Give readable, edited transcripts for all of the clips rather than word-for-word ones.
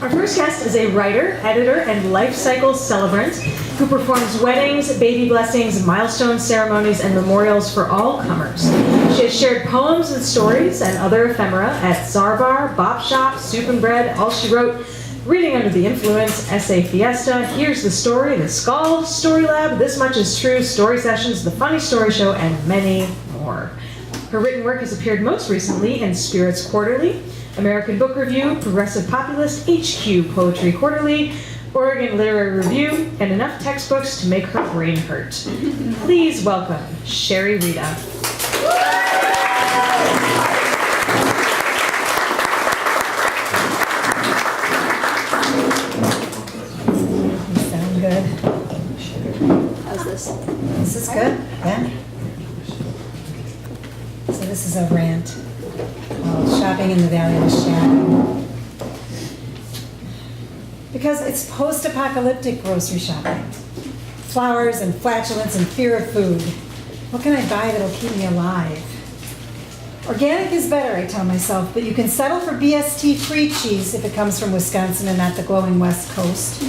Our first guest is a writer, editor, and life cycle celebrant who performs weddings, baby blessings, milestone ceremonies, and memorials for all comers. She has shared poems and stories and other ephemera at Zarbar, Bop Shop, Soup and Bread, All She Wrote, Reading Under the Influence, Essay Fiesta, Here's the Story, The Scald, Story Lab, This Much Is True, Story Sessions, The Funny Story Show, and many more. Her written work has appeared most recently in Spirits Quarterly, American Book Review, Progressive Populist, HQ Poetry Quarterly, Oregon Literary Review, and enough textbooks to make her brain hurt. Please welcome Sheri Reda. You sound good. How's this? This is good, yeah. So this is a rant called Shopping in the Valley of the Shadow. Because it's post-apocalyptic grocery shopping. Flowers and flatulence and fear of food. What can I buy that'll keep me alive? Organic is better, I tell myself, but you can settle for BST-free cheese if it comes from Wisconsin and not the glowing West Coast.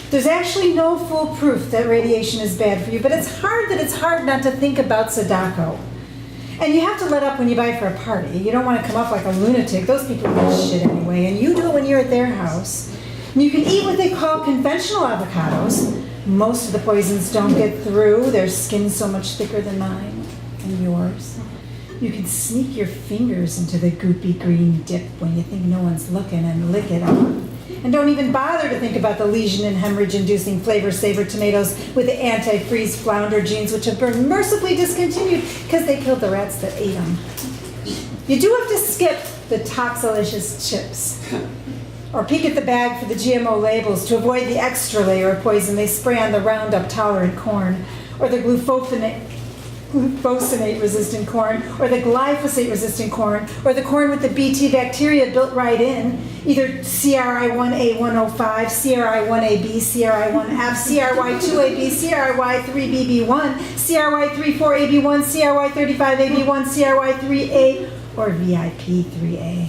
There's actually no foolproof that radiation is bad for you, but it's hard not to think about Sadako. And you have to let up when you buy for a party. You don't want to come off like a lunatic. Those people eat shit anyway, and you do it when you're at their house. And you can eat what they call conventional avocados. Most of the poisons don't get through. Their skin's so much thicker than mine and yours. You can sneak your fingers into the goopy green dip when you think no one's looking and lick it off. And don't even bother to think about the lesion and hemorrhage-inducing flavor-saver tomatoes with the anti-freeze flounder genes, which have been mercifully discontinued because they killed the rats that ate them. You do have to skip the Toxalicious chips. Or peek at the bag for the GMO labels to avoid the extra layer of poison they spray on the Roundup-tolerant corn, or the glufosinate-resistant corn, or the glyphosate-resistant corn, or the corn with the Bt bacteria built right in, either CRI1A105, CRI1AB, CRI1F, CRY2AB, CRY3BB1, CRY34AB1, CRY35AB1, CRY3A, or VIP3A,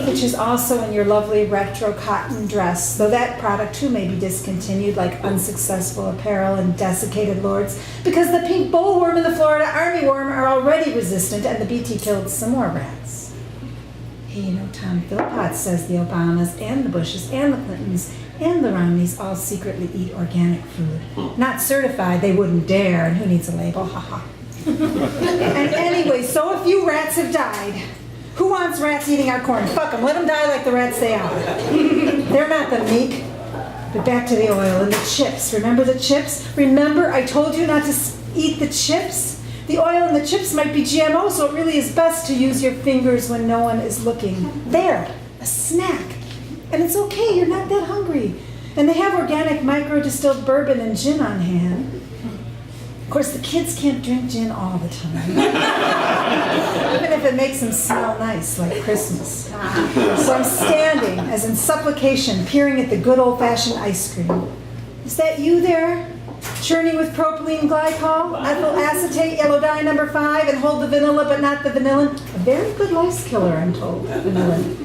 which is also in your lovely retro cotton dress, though that product too may be discontinued like unsuccessful apparel and desiccated lords, because the pink bollworm and the Florida armyworm are already resistant and the BT killed some more rats. Hey, you know, Tom Philpott says the Obamas and the Bushes and the Clintons and the Romneys all secretly eat organic food. Not certified, they wouldn't dare, and who needs a label, haha. And anyway, so a few rats have died. Who wants rats eating our corn? Fuck them, let them die like the rats they are. They're not the meek. But back to the oil and the chips. Remember the chips? Remember I told you not to eat the chips? The oil and the chips might be GMO, so it really is best to use your fingers when no one is looking. There, a snack. And it's okay, you're not that hungry. And they have organic micro-distilled bourbon and gin on hand. Of course, the kids can't drink gin all the time, even if it makes them smell nice, like Christmas. So I'm standing, as in supplication, peering at the good old-fashioned ice cream. Is that you there? Churning with propylene glycol, ethyl acetate, yellow dye number 5, and hold the vanilla but not the vanillin? A very good lice killer, I'm told, vanillin.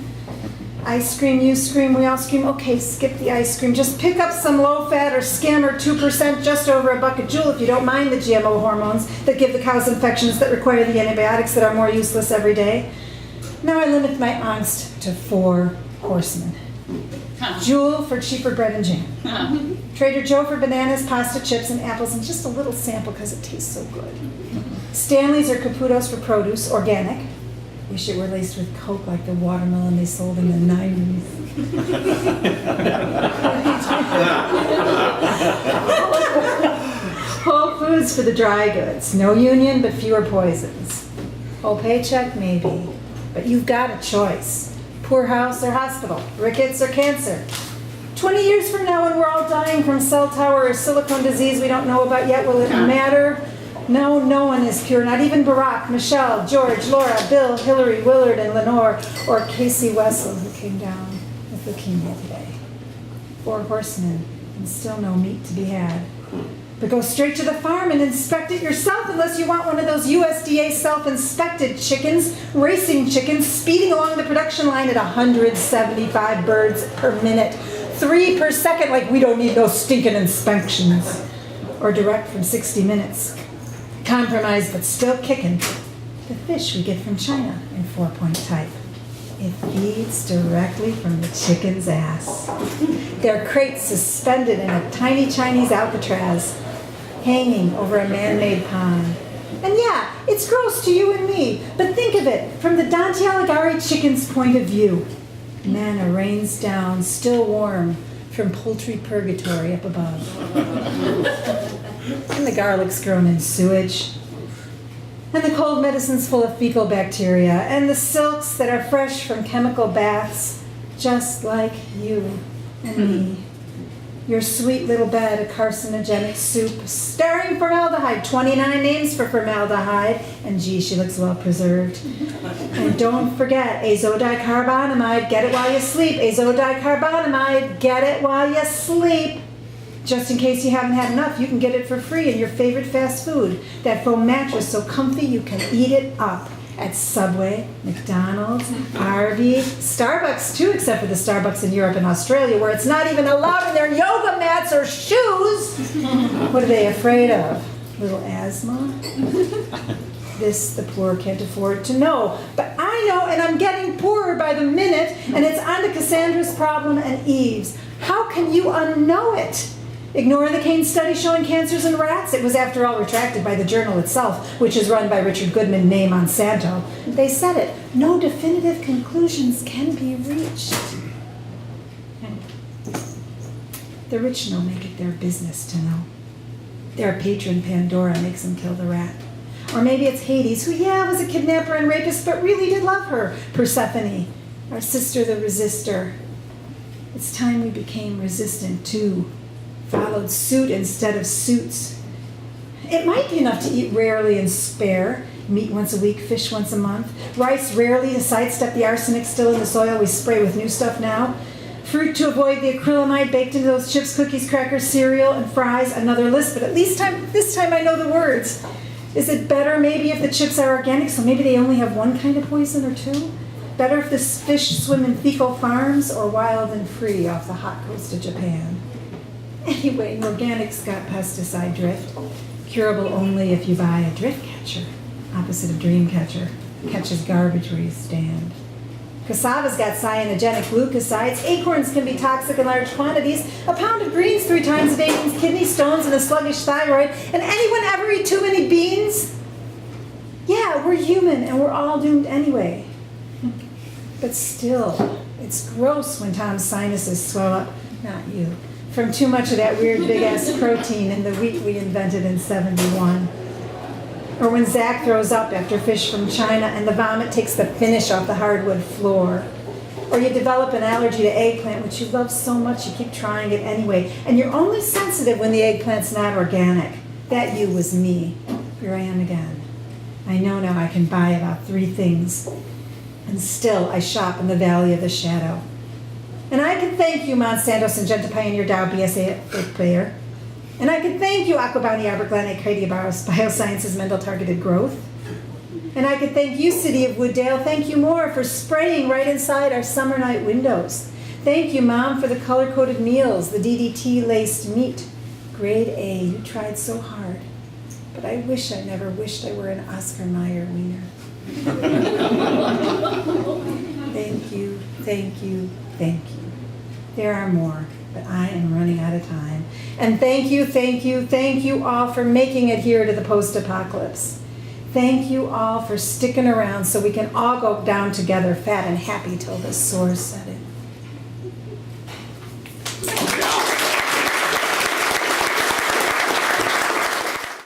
Ice cream, you scream, we all scream. Okay, skip the ice cream. Just pick up some low-fat or skim or 2% just over a buck a jewel if you don't mind the GMO hormones that give the cows infections that require the antibiotics that are more useless every day. Now I limit my angst to 4 horsemen. Jewel for cheaper bread and jam. Trader Joe for bananas, pasta, chips, and apples, and just a little sample because it tastes so good. Stanley's or Caputo's for produce, organic. Wish it were laced with Coke like the watermelon they sold in the 90s. Whole Foods for the dry goods. No union, but fewer poisons. Whole paycheck, maybe. But you've got a choice. Poorhouse or hospital. Rickets or cancer. 20 years from now when we're all dying from cell tower or silicone disease we don't know about yet, will it matter? No, no one is pure, not even Barack, Michelle, George, Laura, Bill, Hillary, Willard, and Lenore, or Casey Wessel, who came down with leukemia today. 4 horsemen, and still no meat to be had. But go straight to the farm and inspect it yourself unless you want one of those USDA self-inspected chickens, racing chickens, speeding along the production line at 175 birds per minute, 3 per second, like we don't need no stinking inspections. Or direct from 60 Minutes. Compromised but still kicking. The fish we get from China in 4-point type. It feeds directly from the chicken's ass. Their crates suspended in a tiny Chinese Alcatraz, hanging over a man-made pond. And yeah, it's gross to you and me, but think of it from the Dante Alighieri chicken's point of view. Manna rains down, still warm, from poultry purgatory up above. And the garlic's grown in sewage. And the cold medicine's full of fecal bacteria. And the silks that are fresh from chemical baths, just like you and me. Your sweet little bed of carcinogenic soup, starring formaldehyde, 29 names for formaldehyde, and gee, she looks well preserved. And don't forget, azodicarbonamide, get it while you sleep. Azodicarbonamide, get it while you sleep. Just in case you haven't had enough, you can get it for free in your favorite fast food. That foam mattress so comfy you can eat it up. At Subway, McDonald's, Arby's, Starbucks too, except for the Starbucks in Europe and Australia, where it's not even allowed in their yoga mats or shoes. What are they afraid of? Little asthma? This the poor can't afford to know. But I know, and I'm getting poorer by the minute, and it's on to Cassandra's problem and Eve's. How can you unknow it? Ignore the Kane study showing cancers in rats? It was, after all, retracted by the journal itself, which is run by Richard Goodman, née Monsanto. They said it. No definitive conclusions can be reached. The rich know make it their business to know. Their patron Pandora makes them kill the rat. Or maybe it's Hades, who, yeah, was a kidnapper and rapist, but really did love her, Persephone, our sister the resistor. It's time we became resistant, too. Followed suit instead of suits. It might be enough to eat rarely and spare. Meat once a week, fish once a month. Rice rarely to sidestep the arsenic still in the soil we spray with new stuff now. Fruit to avoid the acrylamide baked into those chips, cookies, crackers, cereal, and fries. Another list, but at least this time I know the words. Is it better maybe if the chips are organic, so maybe they only have one kind of poison or two? Better if the fish swim in fecal farms or wild and free off the hot coast of Japan? Anyway, organic's got pesticide drift. Curable only if you buy a drift catcher, opposite of dream catcher. Catches garbage where you stand. Cassava's got cyanogenic glucosides. Acorns can be toxic in large quantities. A pound of greens 3 times a day means kidney stones and a sluggish thyroid. And anyone ever eat too many beans? Yeah, we're human and we're all doomed anyway. But still, it's gross when Tom's sinuses swell up. Not you. From too much of that weird big-ass protein in the wheat we invented in '71. Or when Zach throws up after fish from China and the vomit takes the finish off the hardwood floor. Or you develop an allergy to eggplant, which you love so much you keep trying it anyway. And you're only sensitive when the eggplant's not organic. That you was me. Here I am again. I know now I can buy about 3 things. And still I shop in the Valley of the Shadow. And I can thank you, Monsanto, Syngenta, Pioneer, Dow, BSA, Bayer. And I can thank you, Aquabani, Aberglen, Acadia, Biosciences, Mendel Targeted Growth. And I can thank you, City of Wooddale. Thank you more for spraying right inside our summer night windows. Thank you, Mom, for the color-coded meals, the DDT-laced meat. Grade A, you tried so hard. But I wish I never wished I were an Oscar Mayer wiener. Thank you, thank you, thank you. There are more, but I am running out of time. And thank you, thank you, thank you all for making it here to the post-apocalypse. Thank you all for sticking around so we can all go down together fat and happy till the sores set in.